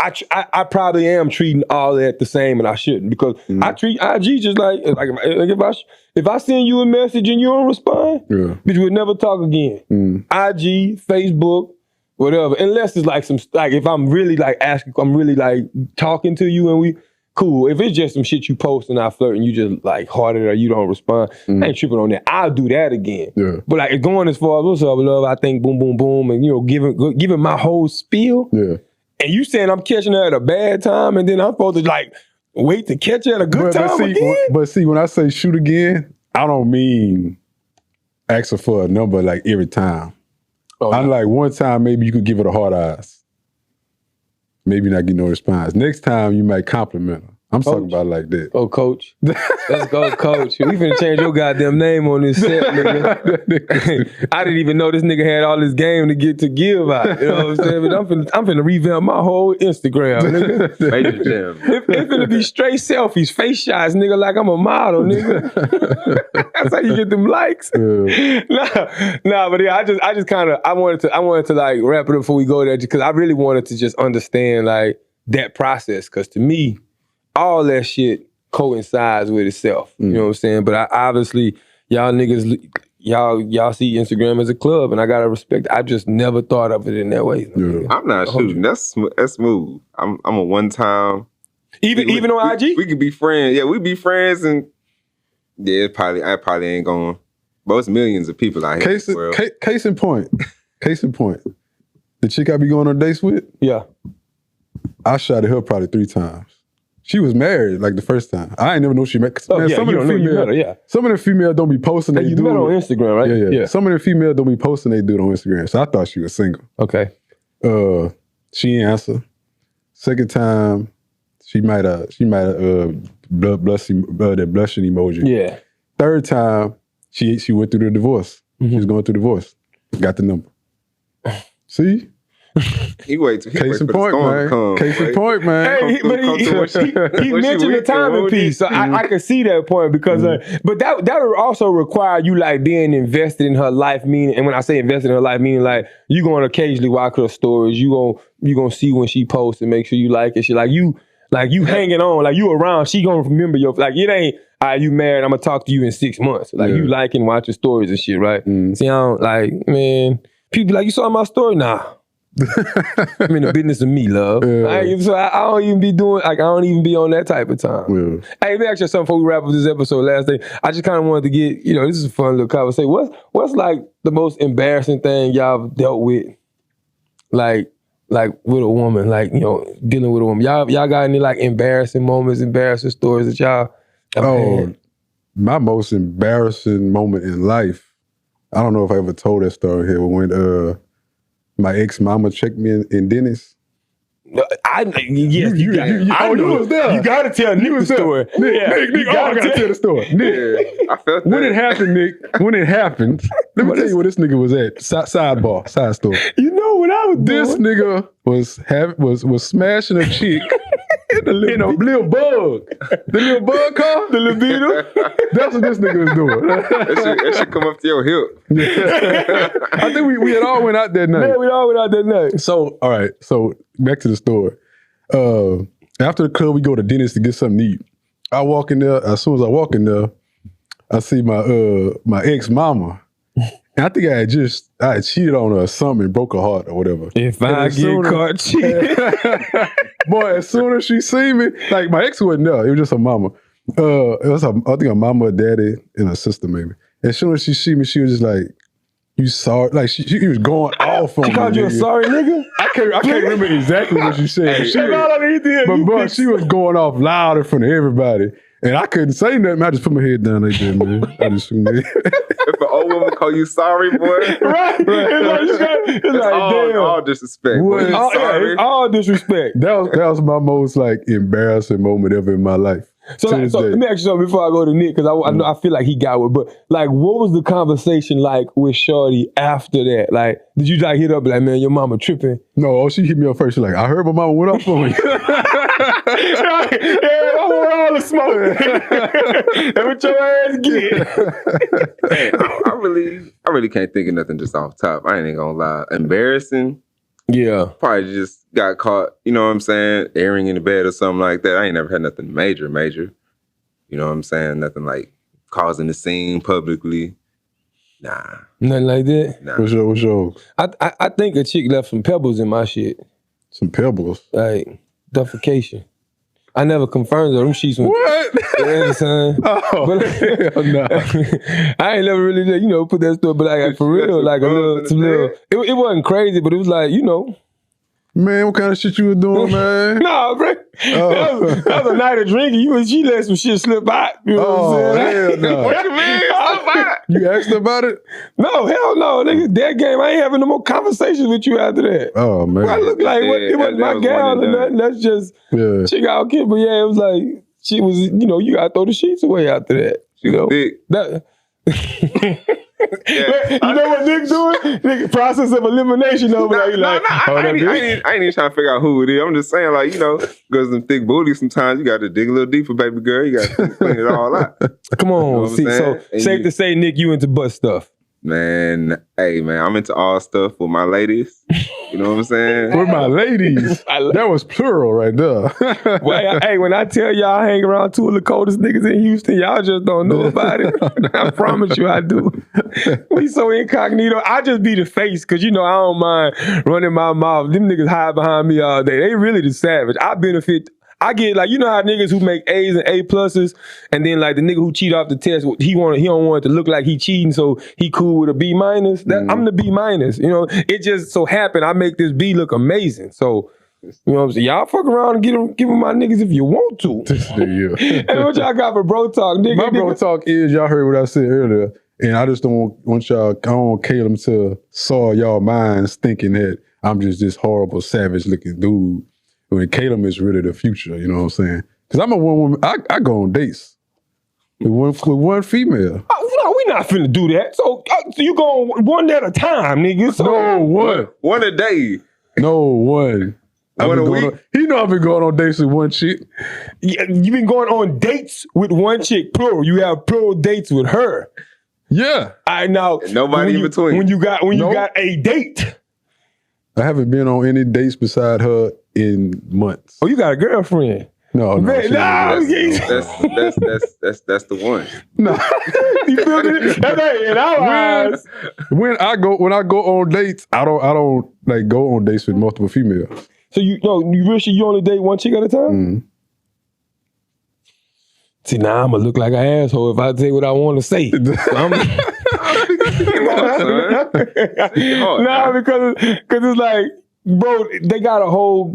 I probably am treating all that the same, and I shouldn't because I treat IG just like if I send you a message and you don't respond, bitch, we'll never talk again. IG, Facebook, whatever, unless it's like if I'm really like asking, I'm really like talking to you and we cool. If it's just some shit you post and I flirt and you just like hearted or you don't respond, I ain't tripping on that. I'll do that again. Yeah. But like going as far as what's up, love, I think boom, boom, boom, and giving my whole spiel. Yeah. And you saying I'm catching her at a bad time and then I'm supposed to like wait to catch her at a good time again? But see, when I say shoot again, I don't mean ask her for a number like every time. I'm like one time maybe you could give her the hard eyes. Maybe not get no response. Next time you might compliment her. I'm talking about it like that. Oh, coach. Let's go, coach. We finna change your goddamn name on this set, nigga. I didn't even know this nigga had all this game to give out. You know what I'm saying? But I'm finna revamp my whole Instagram, nigga. Major jam. It's finna be straight selfies, face shots, nigga, like I'm a model, nigga. That's how you get them likes. Nah, but yeah, I just kind of, I wanted to like wrap it up before we go there because I really wanted to just understand like that process because to me, all that shit coincides with itself. You know what I'm saying? But obviously, y'all niggas, y'all see Instagram as a club, and I gotta respect. I just never thought of it in that way. Yeah. I'm not shooting. That's smooth. I'm a one time. Even on IG, we could be friends. Yeah, we be friends, and yeah, I probably ain't going. But it's millions of people out here. Case in point. The chick I be going on dates with. Yeah. I shot at her probably 3 times. She was married like the first time. I ain't never know she met. Oh, Man, yeah, some you of don't the know you female, met her, yeah. some of the females don't be posting they You dude. met her on Instagram, right? Yeah. Some of the females don't be posting they dude on Instagram. So I thought she was single. Okay. She ain't answer. Second time, she might have blushing emoji. Yeah. Third time, she went through the divorce. She was going through divorce. Got the number. See? He waits. Case in point, man. Case in point, man. Hey, he mentioned the timing piece, so I can see that point because, but that would also require you like being invested in her life. Meaning, and when I say invested in her life, meaning like you going to occasionally watch her stories. You gonna see when she posts and make sure you like it. She like you hanging on, like you around. She gonna remember your like it ain't. You married? I'm gonna talk to you in 6 months. Like you liking watching stories and shit, right? See, I don't like man. People be like, you saw my story now. I'm in the business of me, love. So I don't even be doing like I don't even be on that type of time. Hey, let me ask you something before we wrap up this episode. Last thing, I just kind of wanted to get this is a fun little conversation. What's like the most embarrassing thing y'all dealt with, like with a woman, like dealing with a woman. Y'all got any like embarrassing moments, embarrassing stories that y'all? Oh, my most embarrassing moment in life. I don't know if I ever told that story here when my ex-mama checked me in Dennis. Yes, you was there. You got to tell Nick the story. Nick, I got to tell the story. Nick, I felt that. When it happened, Nick, let me tell you where this nigga was at. Side story. You know what I was doing? This nigga was smashing a chick in a little bug. The little bug car? The little beetle? That's what this nigga was doing. That should come up to your hip. I think we had all went out that night. Yeah, we all went out that night. So, all right. So, back to the story. After the club, we go to Dennis to get something to eat. I walk in there. As soon as I walk in there, I see my ex-mama. And I think I had cheated on her or something and broke her heart or whatever. If I get caught cheating. Boy, as soon as she see me, like my ex wasn't there. It was just her mama. It was I think her mama, her daddy, and her sister maybe. As soon as she see me, she was just like, you sorry? Like she was going off on me. She called you a sorry nigga? I can't remember exactly what she said. But bro, she was going off loud in front of everybody. And I couldn't say nothing. I just put my head down like that, man. I just If an old woman call you sorry, boy. Right. It's like damn. All disrespect. It's all disrespect. That was my most like embarrassing moment ever in my life. So let me ask you something before I go to Nick, because I know I feel like he got it. But like, what was the conversation like with Shorty after that? Like, did you like hit up like, man, your mama tripping? No, she hit me up first. She's like, I heard my mama went off on you. I want all the smoke. That's what your ass get. I really can't think of nothing just off top. I ain't even gonna lie. Embarrassing. Yeah. Probably just got caught, you know what I'm saying, airing in the bed or something like that. I ain't never had nothing major. You know what I'm saying? Nothing like causing a scene publicly. Nah. Nothing like that? Nah. What's yours? I think a chick left some pebbles in my shit. Some pebbles? Like, defecation. I never confirmed them sheets went. What? Yeah, son. Oh, but, hell no. I ain't never really, put that stuff, but like for real, like it wasn't crazy, but it was like, Man, what kind of shit you was doing, man? Nah, bro. That was a night of drinking. She let some shit slip out. You know what I'm saying? Hell no. What you mean? Slip out? You asked her about it? No, hell no. Nigga, that game, I ain't having no more conversations with you after that. Oh, man. I look like, it wasn't my gal or nothing. That's just, she got kid. But yeah, it was like, she was, you gotta throw the sheets away after that. Thick. You know what Nick doing? Nick, process of elimination over there. I ain't even trying to figure out who it is. I'm just saying, because them thick booties, sometimes you got to dig a little deeper, baby girl. You got to clean it all out. Come on. So safe to say, Nick, you into butt stuff. Man, hey, man, I'm into all stuff with my ladies. You know what I'm saying? With my ladies. That was plural right there. Well, hey, when I tell y'all I hang around two of the coldest niggas in Houston, y'all just don't know about it. I promise you I do. We so incognito. I just be the face because, I don't mind running my mouth. Them niggas hide behind me all day. They really the savage. I get how niggas who make A's and A pluses, and then like the nigga who cheat off the test, he don't want it to look like he cheating, so he cool with a B minus. I'm the B minus. It just so happened I make this B look amazing. So You know what I'm saying? Y'all fuck around and give them my niggas if you want to. Yeah. And what y'all got for bro talk, nigga? My bro talk is, y'all heard what I said earlier, and I just don't want y'all, I don't want Caleb to soil y'all minds thinking that I'm just this horrible, savage-looking dude. When Caleb is really the future, you know what I'm saying? Because I'm a one woman, I go on dates with one female. No, we not finna do that. So you go one at a time, nigga. So, No, one. One a day. No, one. One a week? He know I've been going on dates with one chick. you been going on dates with one chick, plural. You have plural dates with her. Yeah. I now And nobody in between. When you got a date. I haven't been on any dates beside her in months. Oh, you got a girlfriend. No. Man, she nah, ain't got That's the one. no. you feel me? That ain't in our eyes. When I go on dates, I don't like go on dates with multiple females. So you only date one chick at a time? Mm-hmm. See, now I'm gonna look like an asshole if I say what I want to say. Nah, because it's like, bro, they got a whole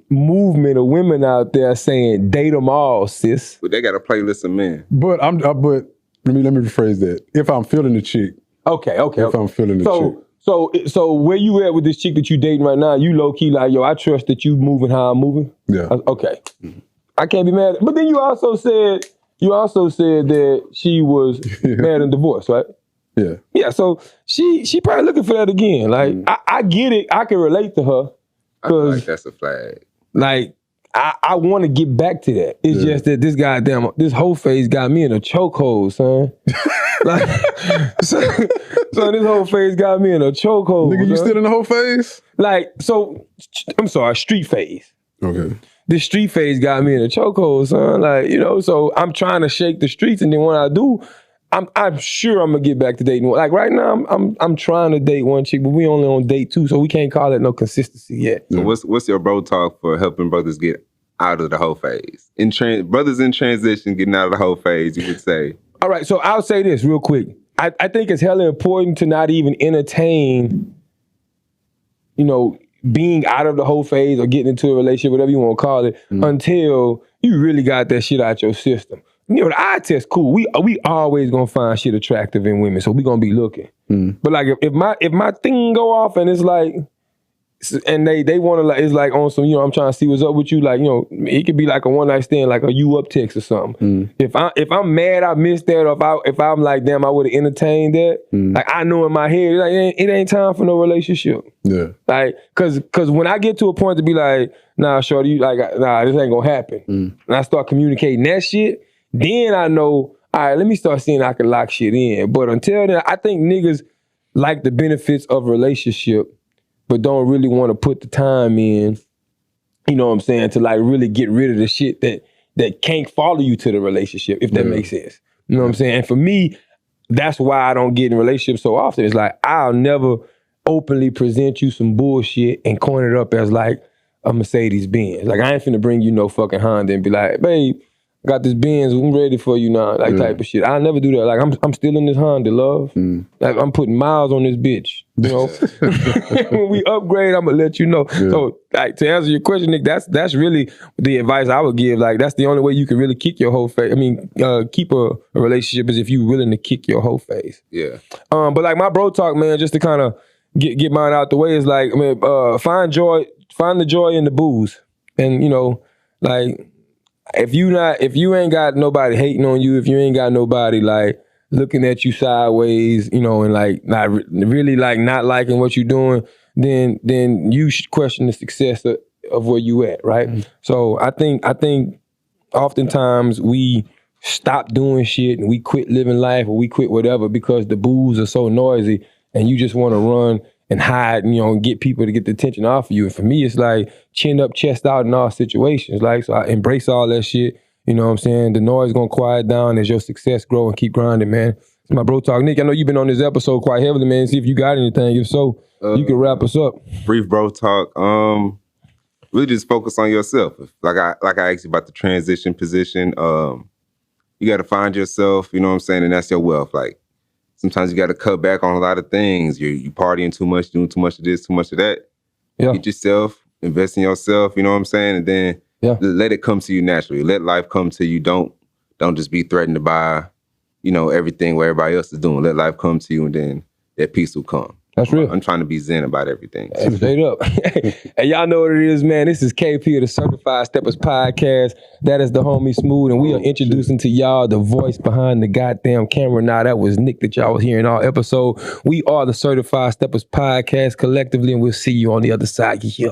movement of women out there saying date them all, sis. But they got a playlist of men. But but let me rephrase that. If I'm feeling the chick, Okay. if I'm feeling the chick. So where you at with this chick that you dating right now? You low key like, yo, I trust that you moving how I'm moving. Yeah. Okay. I can't be mad. But then you also said that she was married and divorced, right? Yeah. Yeah. So she probably looking for that again. Like I get it. I can relate to her I feel like because that's a flag. like I want to get back to that. It's just that this whole phase got me in a chokehold, son. Like, so this whole phase got me in a chokehold. Nigga, you son. still in the whole phase? Like, so I'm sorry, street phase. Okay. This street phase got me in a chokehold, son. Like, you know, so I'm trying to shake the streets, and then when I do, I'm sure I'm gonna get back to dating. Like right now, I'm trying to date one chick, but we only on date 2, so we can't call it no consistency yet. So what's your bro talk for helping brothers get out of the whole phase? Brothers in transition, getting out of the whole phase, you would say. All right, so I'll say this real quick. I think it's hella important to not even entertain, you know, being out of the whole phase or getting into a relationship, whatever you want to call it, until you really got that shit out your system. You know, the eye test, cool. We always gonna find shit attractive in women, so we gonna be looking. But like, if my thing go off and it's like, and they want to, like, it's like on some, you know, I'm trying to see what's up with you. Like, you know, it could be like a one night stand, like a you up text or something. If I'm mad I missed that, or if I'm like, damn, I would have entertained that. Like, I know in my head, like, it ain't time for no relationship. Yeah. Like, cause when I get to a point to be like, nah, shorty, like, nah, this ain't gonna happen. And I start communicating that shit, then I know, all right, let me start seeing I can lock shit in. But until then, I think niggas like the benefits of a relationship, but don't really want to put the time in, you know what I'm saying, to like really get rid of the shit that can't follow you to the relationship, if that makes sense. You know what I'm saying? And for me, that's why I don't get in relationships so often. It's like, I'll never openly present you some bullshit and coin it up as like a Mercedes Benz. Like, I ain't finna bring you no fucking Honda and be like, babe, got this Benz, I'm ready for you now, like type of shit. I'll never do that. Like, I'm still in this Honda, love. Like, I'm putting miles on this bitch, you know? When we upgrade, I'm gonna let you know. So, like, to answer your question, Nick, that's really the advice I would give. Like, that's the only way you can really kick your whole face. I mean, keep a relationship is if you're willing to kick your whole face. Yeah. But like my bro talk, man, just to kind of get mine out the way is like, I mean, find the joy in the booze. And, you know, like, if you ain't got nobody hating on you, if you ain't got nobody like looking at you sideways, you know, and like not really like not liking what you're doing, then you should question the success of where you at, right? So I think oftentimes we stop doing shit and we quit living life or we quit whatever because the booze are so noisy and you just want to run and hide, you know, and get people to get the attention off of you. And for me, it's like chin up, chest out in all situations. Like, so I embrace all that shit. You know what I'm saying? The noise gonna quiet down as your success grow and keep grinding, man. It's my bro talk. Nick, I know you've been on this episode quite heavily, man. See if you got anything. If so, you can wrap us up. Brief bro talk. Really just focus on yourself. Like I asked you about the transition position. You got to find yourself, you know what I'm saying? And that's your wealth. Like, sometimes you got to cut back on a lot of things. You partying too much, doing too much of this, too much of that. Yeah. Get yourself invest in yourself, you know what I'm saying? And then let it come to you naturally. Let life come to you. Don't just be threatened by, you know, everything what everybody else is doing. Let life come to you, and then that peace will come. That's real. I'm trying to be zen about everything. Hey, straight up. And y'all know what it is, man. This is KP of the Certified Steppaz Podcast. That is the homie Smooth, and we are introducing to y'all the voice behind the goddamn camera. Now, that was Nick that y'all was hearing all episode. We are the Certified Steppaz Podcast collectively, and we'll see you on the other side. Yeah.